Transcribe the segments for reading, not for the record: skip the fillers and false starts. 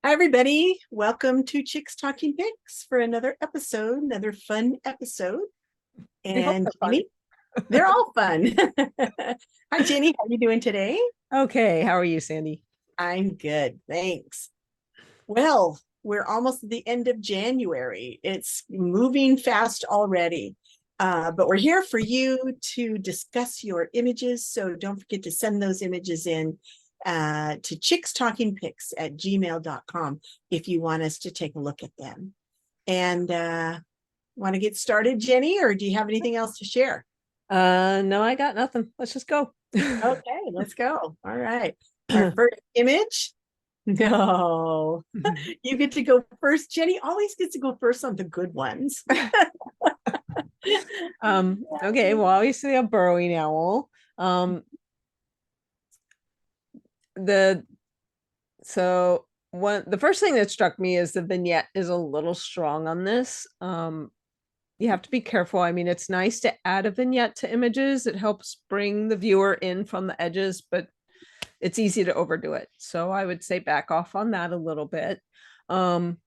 Hi, everybody. Welcome to Chicks Talking Pics for another episode, another fun episode. They hope And they're fun. Jenny, they're all fun. Hi, Jenny. How are you doing today? Okay, how are you, Sandy? I'm good. Thanks. Well, we're almost at the end of January. It's moving fast already. But we're here for you to discuss your images. So don't forget to send those images in to chickstalkingpics@gmail.com if you want us to take a look at them. And want to get started, Jenny, or do you have anything else to share? No, I got nothing. Let's just go. Okay, let's go. All right. Our first image. No, you get to go first. Jenny always gets to go first on the good ones. Okay, well, obviously a burrowing owl. The so the first thing that struck me is the vignette is a little strong on this. You have to be careful. I mean, it's nice to add a vignette to images. It helps bring the viewer in from the edges, but it's easy to overdo it. So I would say back off on that a little bit. Um,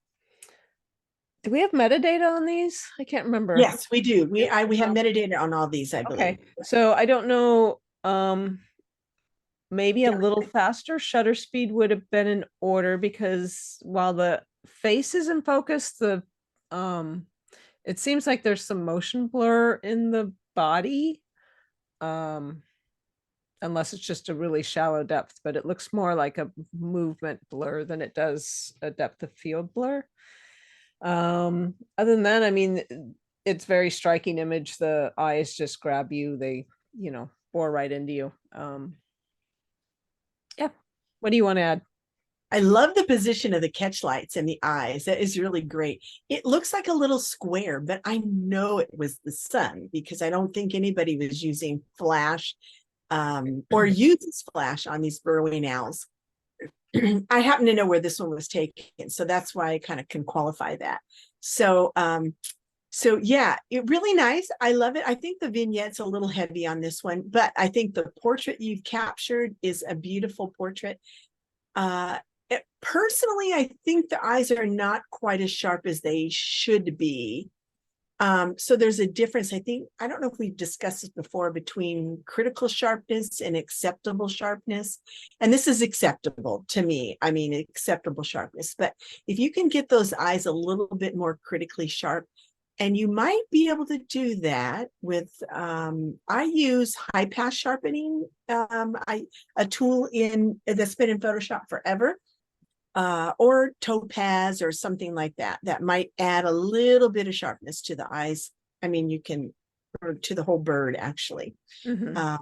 do we have metadata on these? I can't remember. Yes, we do. We have metadata on all these, I believe. Okay, so I don't know. Maybe a Yeah. little faster shutter speed would have been in order because while the face is in focus, the it seems like there's some motion blur in the body. Um, unless it's just a really shallow depth, but it looks more like a movement blur than it does a depth of field blur. Other than that, I mean, it's very striking image. The eyes just grab you. They, bore right into you. Yeah. What do you want to add? I love the position of the catch lights and the eyes. That is really great. It looks like a little square, but I know it was the sun because I don't think anybody was using flash or uses flash on these burrowing owls. I happen to know where this one was taken, so that's why I kind of can qualify that. So yeah, it really nice. I love it. I think the vignette's a little heavy on this one, but I think the portrait you've captured is a beautiful portrait. Uh, Personally, I think the eyes are not quite as sharp as they should be. So there's a difference. I don't know if we've discussed this before between critical sharpness and acceptable sharpness. And this is acceptable to me. I mean, acceptable sharpness. But if you can get those eyes a little bit more critically sharp, and you might be able to do that with, I use high pass sharpening, a tool that's been in Photoshop forever, or topaz or something like that, that might add a little bit of sharpness to the eyes. I mean, you can, or to the whole bird actually. Mhm. Uh,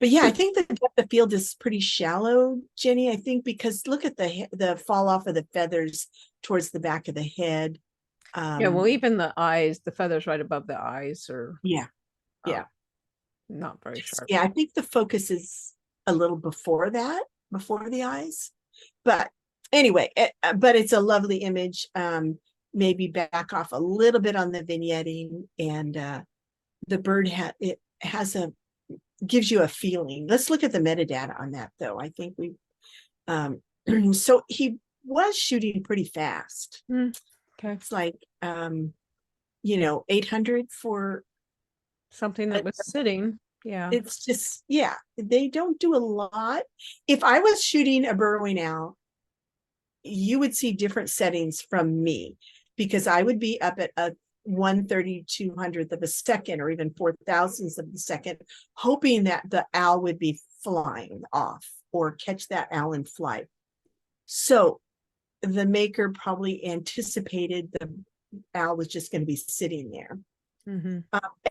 but yeah, I think the depth of field is pretty shallow, Jenny. I think because look at the fall off of the feathers towards the back of the head. Yeah, well, Um, even the eyes, the feathers right above the eyes are yeah, uh, yeah, not very sharp. yeah. I think the focus is a little before that, before the eyes. But anyway, but it's a lovely image. Maybe back off a little bit on the vignetting, and the bird it has a gives you a feeling. Let's look at the metadata on that, though. I think we so he was shooting pretty fast. Okay. It's like 800 for Something that was sitting. Yeah. it's just, yeah, they don't do a lot. If I was shooting a burrowing owl, you would see different settings from me because I would be up at a 1/3200th of a second or even 4,000ths of a second, hoping that the owl would be flying off or catch that owl in flight. So the maker probably anticipated the owl was just going to be sitting there. Mm-hmm.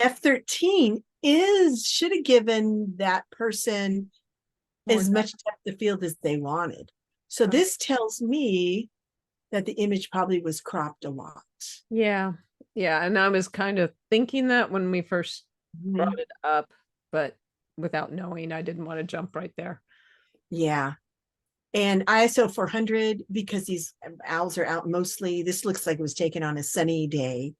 F13 should have given that person More as depth. much depth of field as they wanted. So this tells me that the image probably was cropped a lot. Yeah. Yeah. And I was kind of thinking that when we first brought Mhm. it up, but without knowing, I didn't want to jump right there. Yeah. And ISO 400, because these owls are out mostly, this looks like it was taken on a sunny day.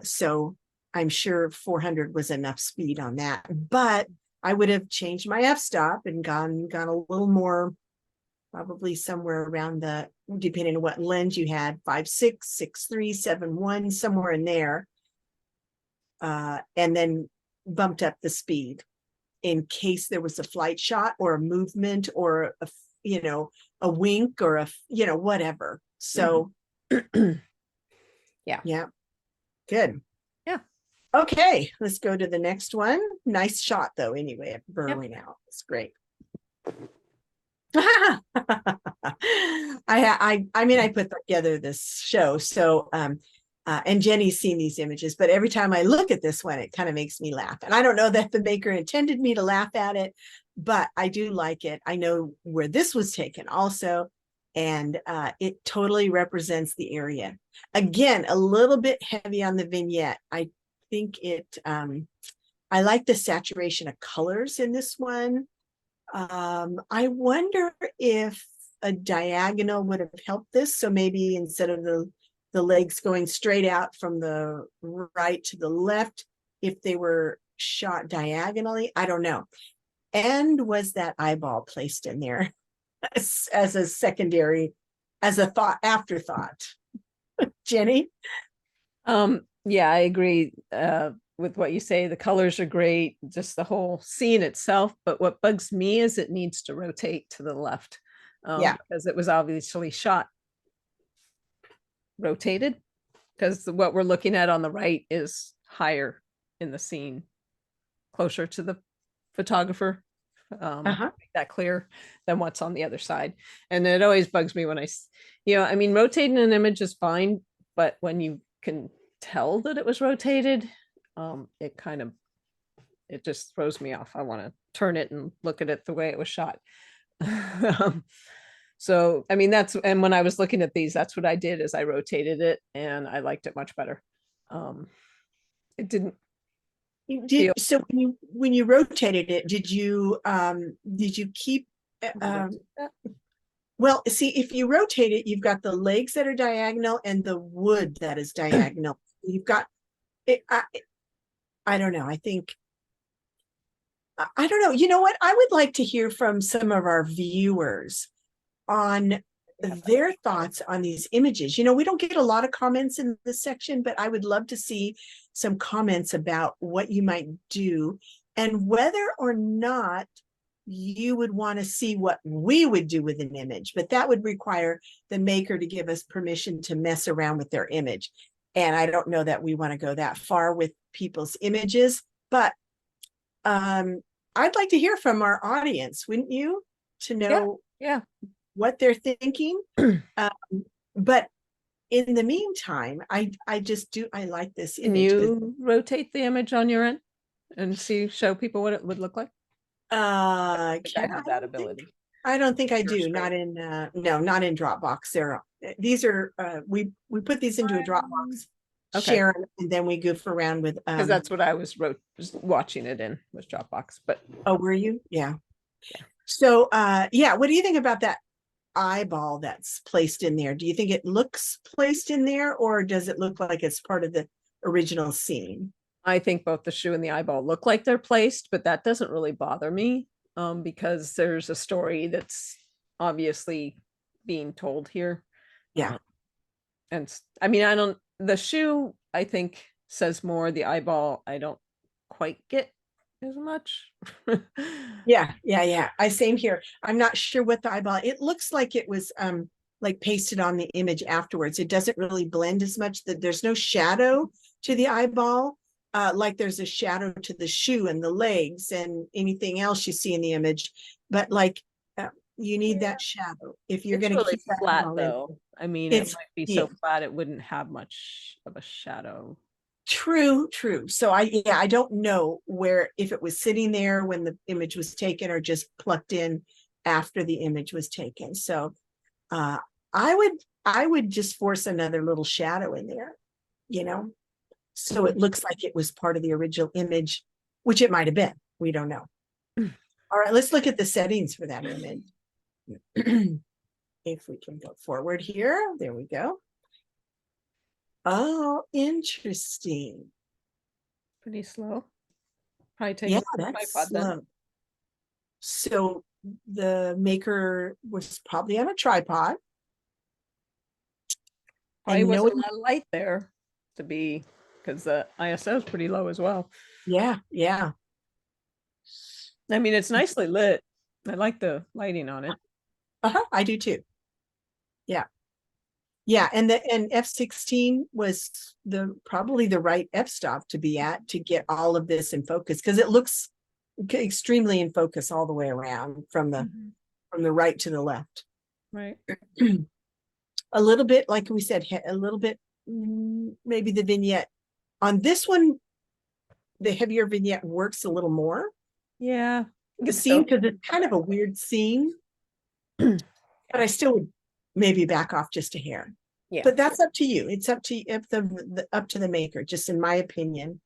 So I'm sure 400 was enough speed on that. But I would have changed my f-stop and gone a little more probably somewhere around depending on what lens you had, 5.6, 6.3, 7.1, somewhere in there. And then bumped up the speed in case there was a flight shot or a movement or a wink or whatever. So Yeah. Good. Yeah. Okay, let's go to the next one. Nice shot though, anyway, of burrowing out. It's great. I put together this show, so and Jenny's seen these images, but every time I look at this one, it kind of makes me laugh. And I don't know that the maker intended me to laugh at it, but I do like it. I know where this was taken also, and it totally represents the area. Again, a little bit heavy on the vignette. I think I like the saturation of colors in this one. I wonder if a diagonal would have helped this. So maybe instead of the legs going straight out from the right to the left, if they were shot diagonally, I don't know. And was that eyeball placed in there as a secondary, as a afterthought? Jenny? Yeah, I agree with what you say. The colors are great, just the whole scene itself. But what bugs me is it needs to rotate to the left. Because it was obviously shot rotated, because what we're looking at on the right is higher in the scene, closer to the photographer. Make that clear than what's on the other side. And it always bugs me when I mean, rotating an image is fine, but when you can tell that it was rotated, it just throws me off. I want to turn it and look at it the way it was shot. So I mean, and when I was looking at these, that's what I did, is I rotated it and I liked it much better. It didn't feel. So when you rotated it, did you keep well, see, if you rotate it, you've got the legs that are diagonal and the wood that is diagonal. You've got it. I don't know. I don't know. You know what? I would like to hear from some of our viewers on their thoughts on these images. We don't get a lot of comments in this section, but I would love to see some comments about what you might do and whether or not you would want to see what we would do with an image. But that would require the maker to give us permission to mess around with their image. And I don't know that we want to go that far with people's images, but I'd like to hear from our audience, wouldn't you? To know what they're thinking. But in the meantime, I like this image. Can you rotate the image on your end and show people what it would look like? I have that ability. I don't think I do. Not in not in Dropbox. These are we put these into a Dropbox, share them, and then we goof around with because that's what I was watching it in, was Dropbox. But were you? Yeah. So what do you think about that eyeball that's placed in there? Do you think it looks placed in there, or does it look like it's part of the original scene? I think both the shoe and the eyeball look like they're placed, but that doesn't really bother me because there's a story that's obviously being told here. Yeah. And I mean, the shoe, I think, says more. The eyeball, I don't quite get as much. Yeah. Same here. I'm not sure what the eyeball, it looks like it was like pasted on the image afterwards. It doesn't really blend as much. That there's no shadow to the eyeball, like there's a shadow to the shoe and the legs and anything else you see in the image. But like you need that shadow if you're going to keep that flat though. I mean, it might be so flat it wouldn't have much of a shadow. True. So I don't know if it was sitting there when the image was taken or just plucked in after the image was taken. So I would just force another little shadow in there, so it looks like it was part of the original image, which it might have been. We don't know. All right, let's look at the settings for that image. If we can go forward here, there we go. Oh, interesting. Pretty slow. Probably take that's slow. So the maker was probably on a tripod. Probably And was no, a lot of light there to be, because the ISO is pretty low as well. yeah, yeah. I mean, it's nicely lit. I like the lighting on it. I do too. Yeah. Yeah, and F-16 was probably the right f-stop to be at to get all of this in focus, because it looks extremely in focus all the way around from the right to the left. Right. A little bit, like we said, a little bit, maybe the vignette on this one, the heavier vignette works a little more. Yeah. The scene, because it's kind of a weird scene, but I still would maybe back off just a hair. Yeah. But that's up to you. It's up to up to the maker, just in my opinion.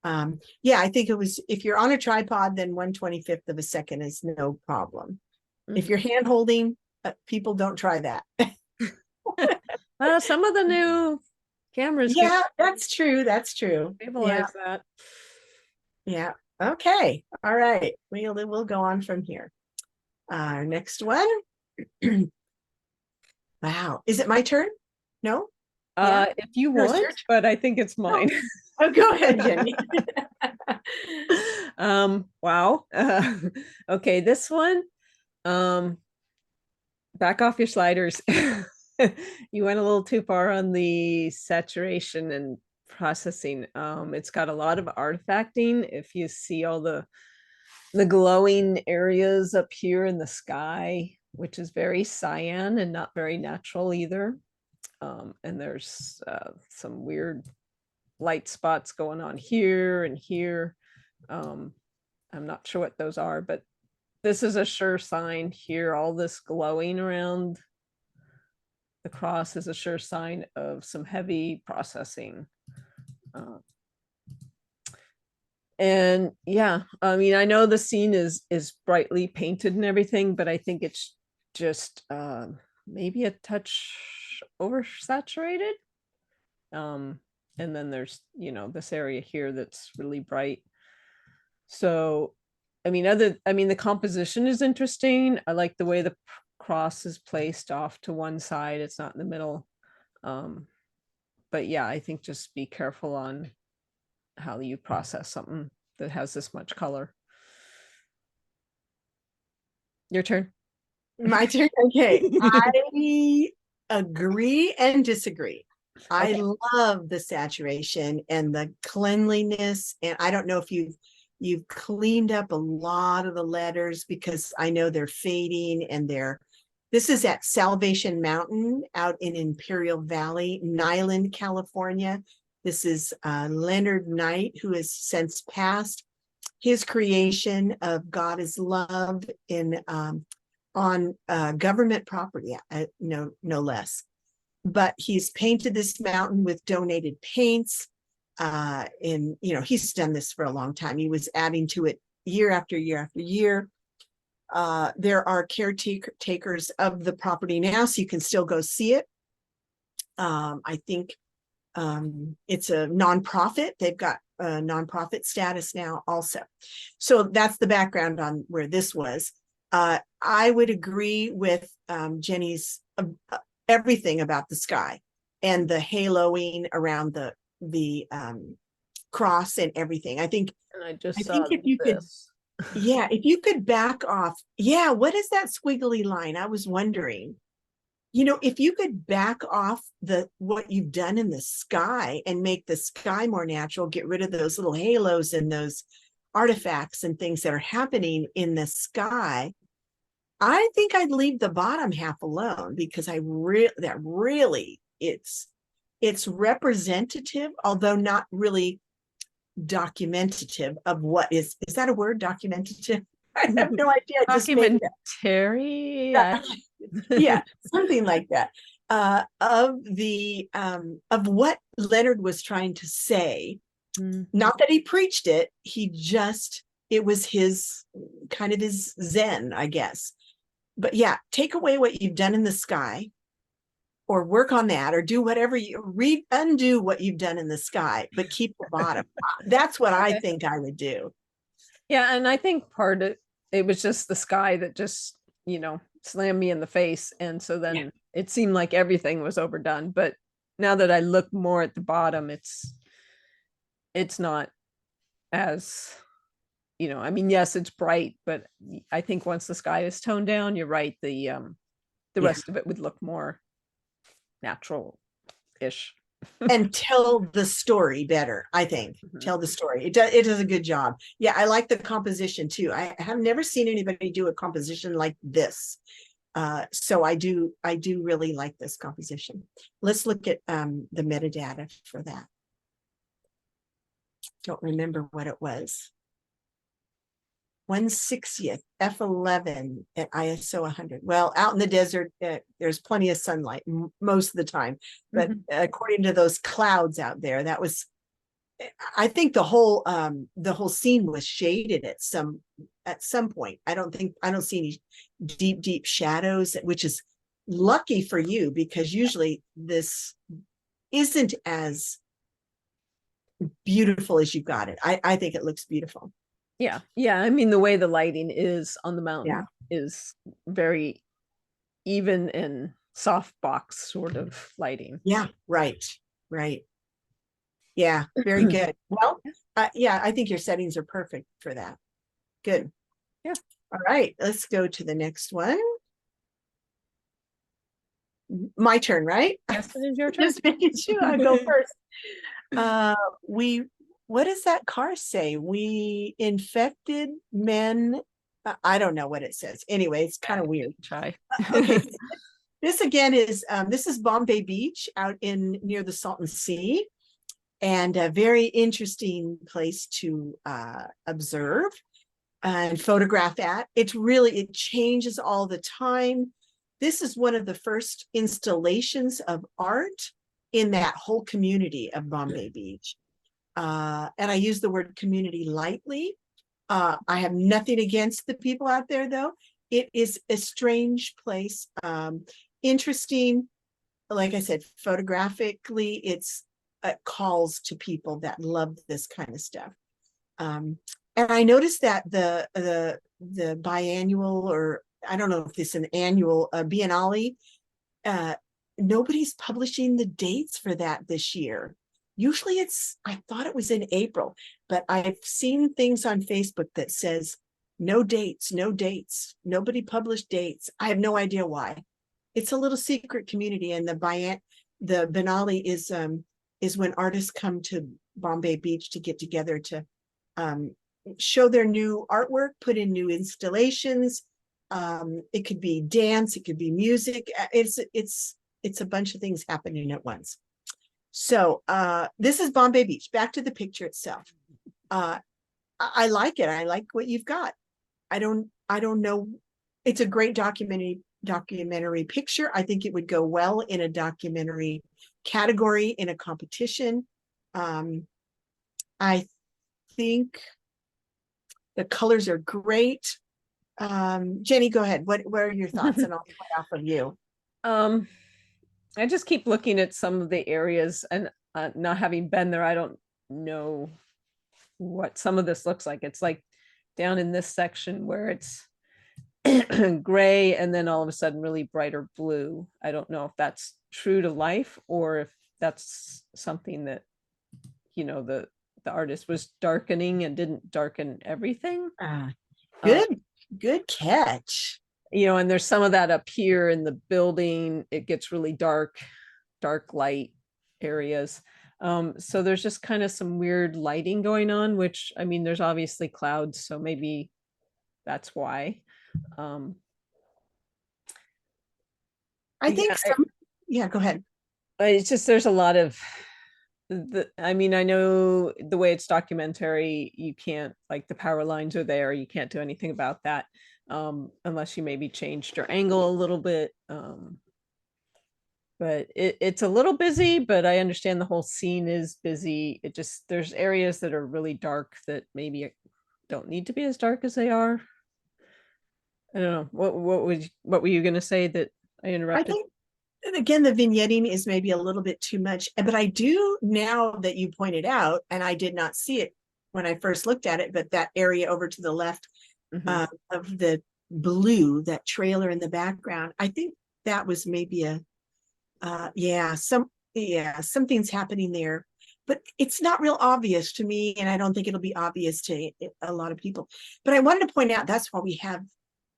Yeah, I think it was, if you're on a tripod, then 1/25 of a second is no problem. If you're hand holding, people don't try that. Some of the new cameras Yeah, that's true. That's true. stabilize that. Yeah. Okay. All right. We'll go on from here. Next one. Wow. Is it my turn? No? Yeah. If you No, it's your want, turn. but I think it's mine. Oh, go ahead, Jenny. Wow. Okay, this one. Back off your sliders. You went a little too far on the saturation and processing. It's got a lot of artifacting. If you see all the glowing areas up here in the sky, which is very cyan and not very natural either. And there's some weird light spots going on here and here. I'm not sure what those are, but this is a sure sign here. All this glowing around the cross is a sure sign of some heavy processing. And yeah, I mean, I know the scene is brightly painted and everything, but I think it's just maybe a touch oversaturated. And then there's, this area here that's really bright. So I mean, the composition is interesting. I like the way the cross is placed off to one side. It's not in the middle. But yeah, I think just be careful on how you process something that has this much color. Your turn. My turn. Okay. I agree and disagree. I love the saturation and the cleanliness. And I don't know if you've cleaned up a lot of the letters, because I know they're fading, and this is at Salvation Mountain out in Imperial Valley, Nyland, California. This is Leonard Knight, who has since passed. His creation of God is Love on government property, no less. But he's painted this mountain with donated paints. He's done this for a long time. He was adding to it year after year after year. There are caretakers of the property now, so you can still go see it. I think it's a nonprofit. They've got a nonprofit status now also. So that's the background on where this was. I would agree with Jenny's everything about the sky and the haloing around the cross and everything. I think if you could, yeah, if you could back off, yeah, what is that squiggly line? I was wondering, if you could back off what you've done in the sky and make the sky more natural, get rid of those little halos and those artifacts and things that are happening in the sky, I think I'd leave the bottom half alone, because it's representative, although not really documentative of what is that a word, documentative? I have no idea. I just made it Documentary. Yeah, something like that. Of what Leonard was trying to say. Not that he preached it, it was his kind of his zen, I guess. But yeah, take away what you've done in the sky, or work on that, or do whatever undo what you've done in the sky, but keep the bottom. That's what I think I would do. Yeah, and I think part of it was just the sky that just, slammed me in the face. And so Yeah. then it seemed like everything was overdone. But now that I look more at the bottom, it's not as, I mean, yes, it's bright, but I think once the sky is toned down, you're right, the Yeah. rest of it would look more natural-ish. And tell the story better, I think. Mhm. Tell the story. It does a good job. Yeah, I like the composition too. I have never seen anybody do a composition like this. So I do really like this composition. Let's look at the metadata for that. Don't remember what it was. 1/60th f11 at ISO 100. Well, out in the desert, there's plenty of sunlight most of the time, but according to those clouds out there, that was, I think the whole scene was shaded at some point. I don't see any deep shadows, which is lucky for you, because usually this isn't as beautiful as you got it. I think it looks beautiful. Yeah. Yeah. I mean, the way the lighting is on the mountain Yeah. is very even and softbox sort of lighting. Yeah. Right. Right. Yeah. Very good. Well, yeah, I think your settings are perfect for that. Good. Yeah. All right. Let's go to the next one. My turn, right? Yes, it is your turn. Just making sure I go first. We, what does that car say? We infected men. I don't know what it says. Anyway, it's kind of weird. Try. Okay. This again is this is Bombay Beach out in near the Salton Sea, and a very interesting place to observe and photograph at. It changes all the time. This is one of the first installations of art in that whole community of Bombay Beach. And I use the word community lightly. I have nothing against the people out there, though. It is a strange place. Interesting. Like I said, photographically, it calls to people that love this kind of stuff. And I noticed that the biannual, or I don't know if it's an annual Biennale, nobody's publishing the dates for that this year. Usually I thought it was in April, but I've seen things on Facebook that says no dates, nobody published dates. I have no idea why. It's a little secret community, and the Biennale is when artists come to Bombay Beach to get together to show their new artwork, put in new installations. It could be dance, it could be music. It's a bunch of things happening at once. So this is Bombay Beach. Back to the picture itself. I like it. I like what you've got. I don't know. It's a great documentary picture. I think it would go well in a documentary category in a competition. I think the colors are great. Jenny, go ahead. What are your thoughts? And I'll play off of you. I just keep looking at some of the areas, and not having been there, I don't know what some of this looks like. It's like down in this section where it's gray and then all of a sudden really brighter blue. I don't know if that's true to life or if that's something that, the artist was darkening and didn't darken everything. Good catch. And there's some of that up here in the building. It gets really dark light areas. So there's just kind of some weird lighting going on, which, I mean, there's obviously clouds, so maybe that's why. I think yeah, go ahead. It's just, there's a lot of I mean, I know the way it's documentary, you can't, like, the power lines are there, you can't do anything about that, unless you maybe changed your angle a little bit. But it's a little busy, but I understand the whole scene is busy. It just, there's areas that are really dark that maybe don't need to be as dark as they are. I don't know. What were you going to say that I interrupted? I think, again, the vignetting is maybe a little bit too much, but I do, now that you pointed out, and I did not see it when I first looked at it, but that area over to the left, Mhm. of the blue, that trailer in the background. I think that was maybe a yeah, something's happening there, but it's not real obvious to me, and I don't think it'll be obvious to a lot of people. But I wanted to point out that's why we have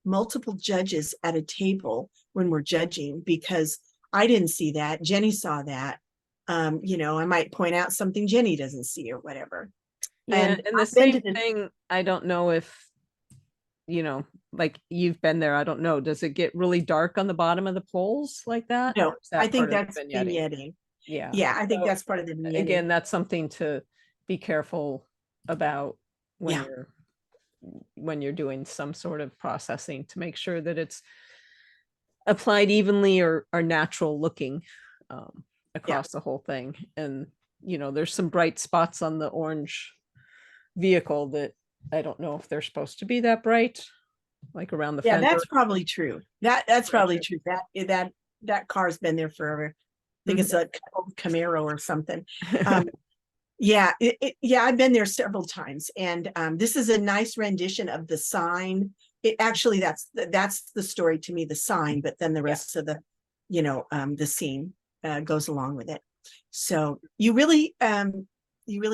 multiple judges at a table when we're judging, because I didn't see that. Jenny saw that. I might point out something Jenny doesn't see or whatever. Yeah, And and the I've been same to the thing, I don't know if, like you've been there, I don't know. Does it get really dark on the bottom of the poles like that? no, Or is I that think part of that's the vignetting? vignetting. Yeah. Yeah, I think So that's part of the vignetting. again, that's something to be careful about when Yeah, you're doing some sort of processing to make sure that it's applied evenly or natural looking yeah. across the whole thing. And there's some bright spots on the orange vehicle that I don't know if they're supposed to be that bright, like around the Yeah, fender. that's probably true. That's Not probably sure. true. That car's been there forever. I think it's Mhm. a old Camaro or something. Um, yeah, yeah, I've been there several times, and this is a nice rendition of the sign. It actually that's the story to me, the sign, but then the Yeah. rest of the scene goes along with it. So you really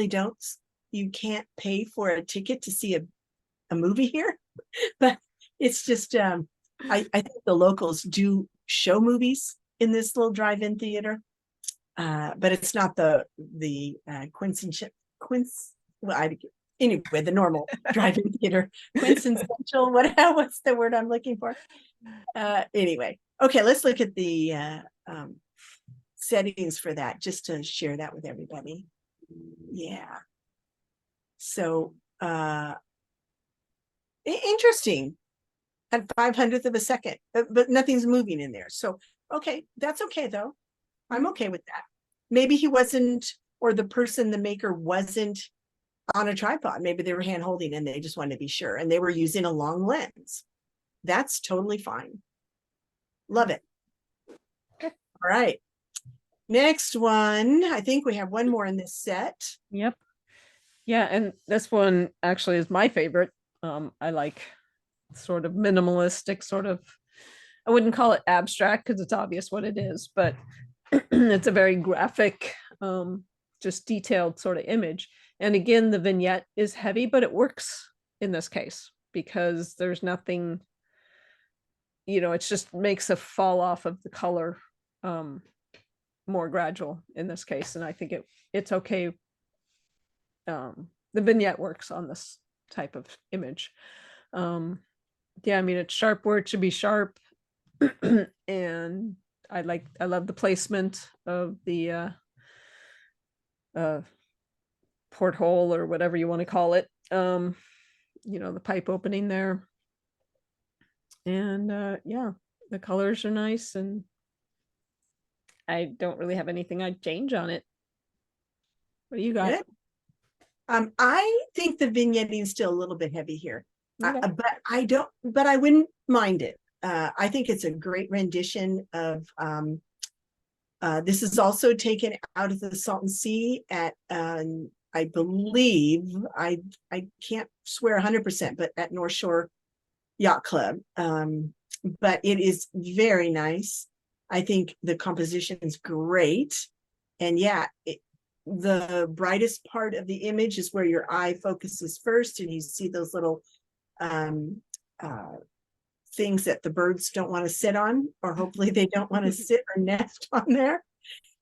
don't, you can't pay for a ticket to see a movie here. But it's just I think the locals do show movies in this little drive-in theater, but it's not the quince well I anyway the normal drive-in theater quintessential what's the word I'm looking for. Anyway, okay, let's look at the settings for that, just to share that with everybody. Yeah, so interesting. At 500th of a second, but nothing's moving in there. So, okay, that's okay though. I'm okay with that. Maybe he wasn't, or the person, the maker wasn't on a tripod. Maybe they were hand holding and they just wanted to be sure. And they were using a long lens. That's totally fine. Love it. All right. Next one. I think we have one more in this set. Yep. Yeah, and this one actually is my favorite. I like sort of minimalistic, sort of, I wouldn't call it abstract because it's obvious what it is, but it's a very graphic, just detailed sort of image. And again, the vignette is heavy, but it works in this case because there's nothing, it just makes a fall off of the color more gradual in this case. And I think it's okay. The vignette works on this type of image. Yeah, I mean, it's sharp where it should be sharp. And I love the placement of the uh porthole or whatever you want to call it. The pipe opening there. And yeah, the colors are nice, and I don't really have anything I'd change on it. What do you got? Good. I think the vignetting is still a little bit heavy here, Okay. but I wouldn't mind it. I think it's a great rendition of this is also taken out of the Salton Sea at I believe I can't swear 100%, but at North Shore Yacht Club. But it is very nice. I think the composition is great, and yeah, the brightest part of the image is where your eye focuses first, and you see those little um, uh, things that the birds don't want to sit on, or hopefully they don't want to sit or nest on there.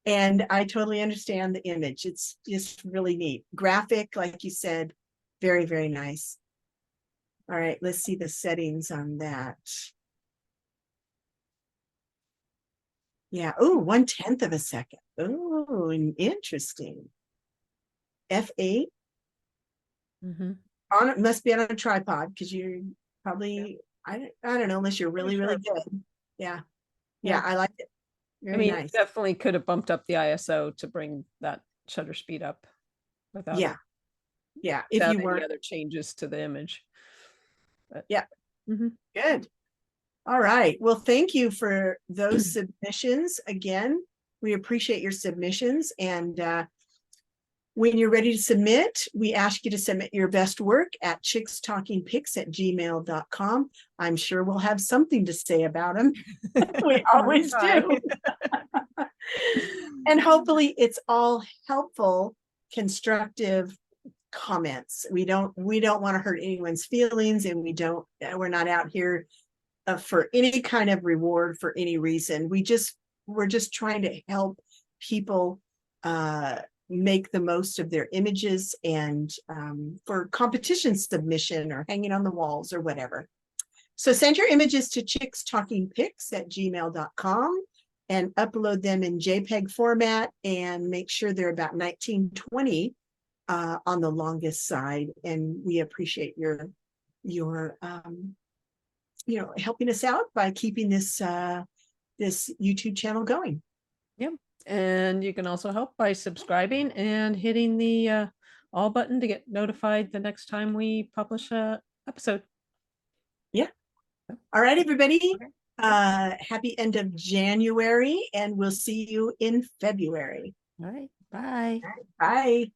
And I totally understand the image. It's just really neat. Graphic, like you said, very, very nice. All right, let's see the settings on that. Yeah. Oh, 1/10 of a second. Oh, interesting. F8 Mm-hmm. on it must be on a tripod because you're probably I don't know unless you're Pretty really, really sharp. good. Yeah. Yeah, Yeah. I like it. I Very mean, nice. definitely could have bumped up the ISO to bring that shutter speed up without Yeah. it, Yeah. If without you any weren't, other changes to the image. But yeah, mhm. good. All right. Well, thank you for those submissions. Again, we appreciate your submissions, and When you're ready to submit, we ask you to submit your best work at chickstalkingpics@gmail.com. I'm sure we'll have something to say about them. We always do. And hopefully it's all helpful, constructive comments. We don't want to hurt anyone's feelings, and we're not out here for any kind of reward for any reason. We're just trying to help people make the most of their images, and for competition submission or hanging on the walls or whatever. So send your images to chickstalkingpics@gmail.com and upload them in JPEG format, and make sure they're about 1920 on the longest side. And we appreciate your helping us out by keeping this this YouTube channel going. Yep. And you can also help by subscribing and hitting the all button to get notified the next time we publish a episode. Yeah. All right, everybody. Happy end of January, and we'll see you in February. All right. Bye. Bye.